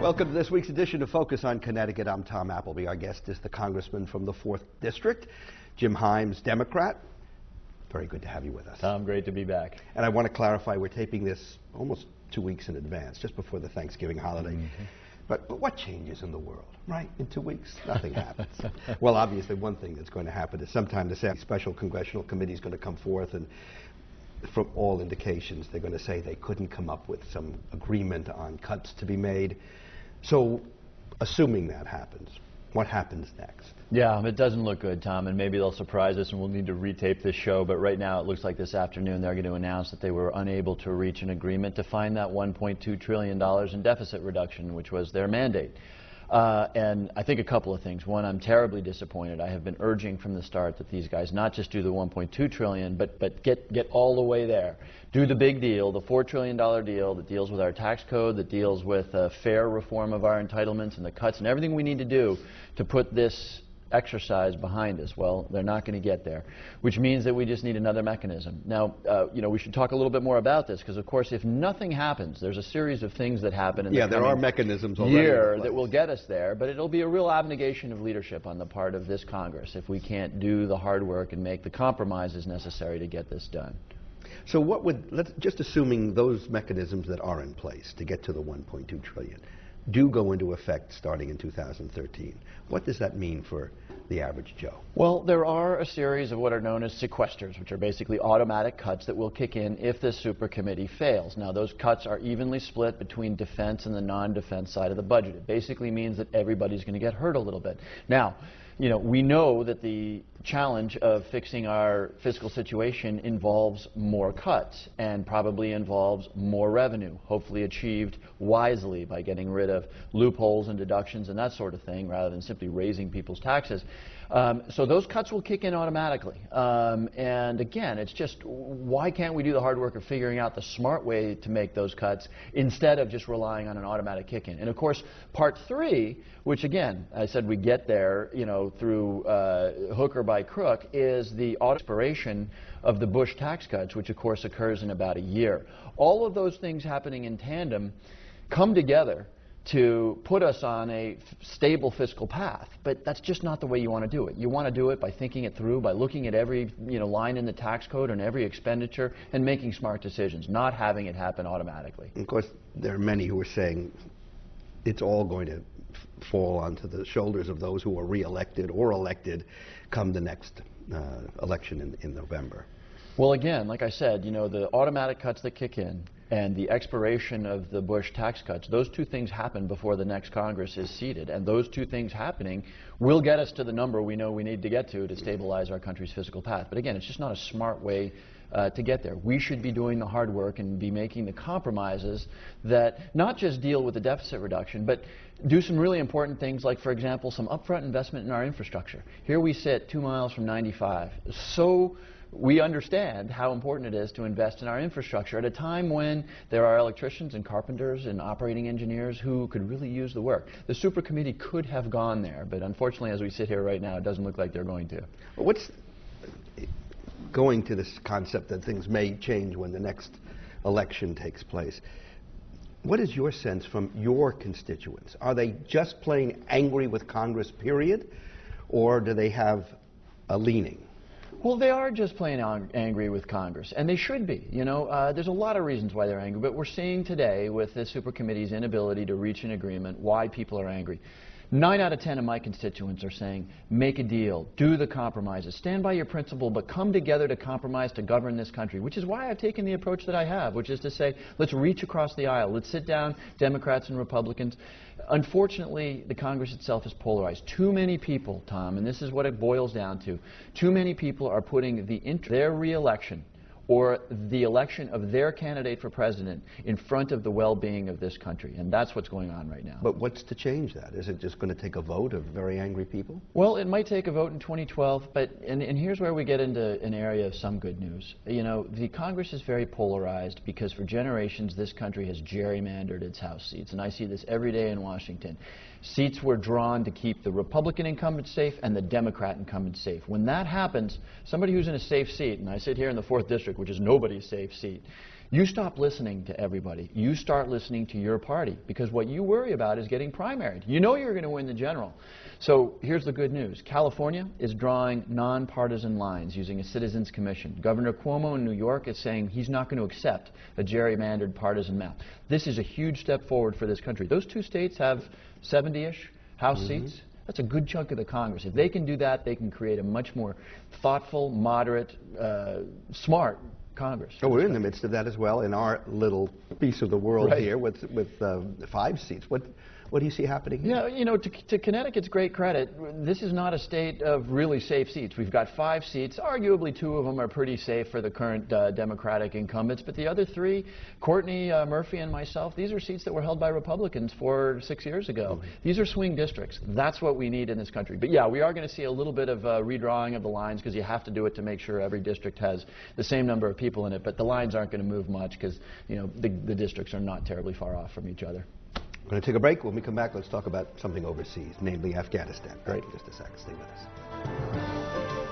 Welcome to this week's edition of Focus on Connecticut. I'm Tom Appleby. Our guest is the congressman from the 4th District, Jim Himes, Democrat. Very good to have you with us. Tom, great to be back. And I want to clarify, we're taping this almost 2 weeks in advance, just before the Thanksgiving holiday. But what changes in the world, right? In 2 weeks, nothing happens. Well, obviously, one thing that's going to happen is sometime this afternoon, a special congressional committee is going to come forth, and from all indications, they're going to say they couldn't come up with some agreement on cuts to be made. So, assuming that happens, what happens next? Yeah, it doesn't look good, Tom, and maybe they'll surprise us and we'll need to retape this show, but right now it looks like this afternoon they're going to announce that they were unable to reach an agreement to find that $1.2 trillion in deficit reduction, which was their mandate. And I think a couple of things. One, I'm terribly disappointed. I have been urging from the start that these guys not just do the $1.2 trillion, but get all the way there. Do the big deal, the $4 trillion deal that deals with our tax code, that deals with fair reform of our entitlements and the cuts and everything we need to do to put this exercise behind us. Well, they're not going to get there, which means that we just need another mechanism. Now, we should talk a little bit more about this, because of course if nothing happens, there's a series of things that happen in the there are mechanisms already year that will get us there, but it'll be a real abnegation of leadership on the part of this Congress if we can't do the hard work and make the compromises necessary to get this done. So what would, just assuming those mechanisms that are in place to get to the $1.2 trillion do go into effect starting in 2013, what does that mean for the average Joe? Well, there are a series of what are known as sequesters, which are basically automatic cuts that will kick in if this super committee fails. Now, those cuts are evenly split between defense and the non-defense side of the budget. It basically means that everybody's going to get hurt a little bit. Now, we know that the challenge of fixing our fiscal situation involves more cuts and probably involves more revenue, hopefully achieved wisely by getting rid of loopholes and deductions and that sort of thing rather than simply raising people's taxes. So those cuts will kick in automatically. And again, it's just, why can't we do the hard work of figuring out the smart way to make those cuts instead of just relying on an automatic kick-in? And of course, part 3, which again, I said we get there, through hook or by crook, is the expiration of the Bush tax cuts, which of course occurs in about a year. All of those things happening in tandem come together to put us on a stable fiscal path. But that's just not the way you want to do it. You want to do it by thinking it through, by looking at every line in the tax code and every expenditure and making smart decisions, not having it happen automatically. Of course, there are many who are saying it's all going to fall onto the shoulders of those who are re-elected or elected come the next election in November. Well, again, like I said, the automatic cuts that kick in and the expiration of the Bush tax cuts, those two things happen before the next Congress is seated. And those two things happening will get us to the number we know we need to get to stabilize our country's fiscal path. But again, it's just not a smart way to get there. We should be doing the hard work and be making the compromises that not just deal with the deficit reduction, but do some really important things like, for example, some upfront investment in our infrastructure. Here we sit 2 miles from 95. So we understand how important it is to invest in our infrastructure at a time when there are electricians and carpenters and operating engineers who could really use the work. The super committee could have gone there, but unfortunately, as we sit here right now, it doesn't look like they're going to. What's going to this concept that things may change when the next election takes place? What is your sense from your constituents? Are they just plain angry with Congress, period, or do they have a leaning? Well, they are just plain angry with Congress, and they should be. There's a lot of reasons why they're angry, but we're seeing today with the super committee's inability to reach an agreement why people are angry. 9 out of 10 of my constituents are saying, make a deal, do the compromises, stand by your principle, but come together to compromise to govern this country, which is why I've taken the approach that I have, which is to say, let's reach across the aisle. Let's sit down, Democrats and Republicans. Unfortunately, the Congress itself is polarized. Too many people, Tom, and this is what it boils down to, too many people are putting their re-election or the election of their candidate for president in front of the well-being of this country. And that's what's going on right now. But what's to change that? Is it just going to take a vote of very angry people? Well, it might take a vote in 2012, and here's where we get into an area of some good news. The Congress is very polarized because for generations this country has gerrymandered its House seats, and I see this every day in Washington. Seats were drawn to keep the Republican incumbent safe and the Democrat incumbent safe. When that happens, somebody who's in a safe seat, and I sit here in the 4th District, which is nobody's safe seat, You stop listening to everybody. You start listening to your party, because what you worry about is getting primaried. You know you're going to win the general. So here's the good news. California is drawing nonpartisan lines using a citizens commission. Governor Cuomo in New York is saying he's not going to accept a gerrymandered partisan map. This is a huge step forward for this country. Those two states have 70-ish House seats. That's a good chunk of the Congress. If they can do that, they can create a much more thoughtful, moderate, smart Congress. Oh, we're in the midst of that as well in our little piece of the world here with 5 seats. What do you see happening here? Yeah, you know, to Connecticut's great credit, this is not a state of really safe seats. We've got 5 seats. Arguably 2 of them are pretty safe for the current Democratic incumbents, but the other 3, Courtney Murphy and myself, these are seats that were held by Republicans 4 or 6 years ago. These are swing districts. That's what we need in this country. But yeah, we are going to see a little bit of redrawing of the lines, because you have to do it to make sure every district has the same number of people in it, but the lines aren't going to move much, because, you know, the districts are not terribly far off from each other. We're going to take a break. When we come back, let's talk about something overseas, namely Afghanistan. Great. Just a sec. Stay with us.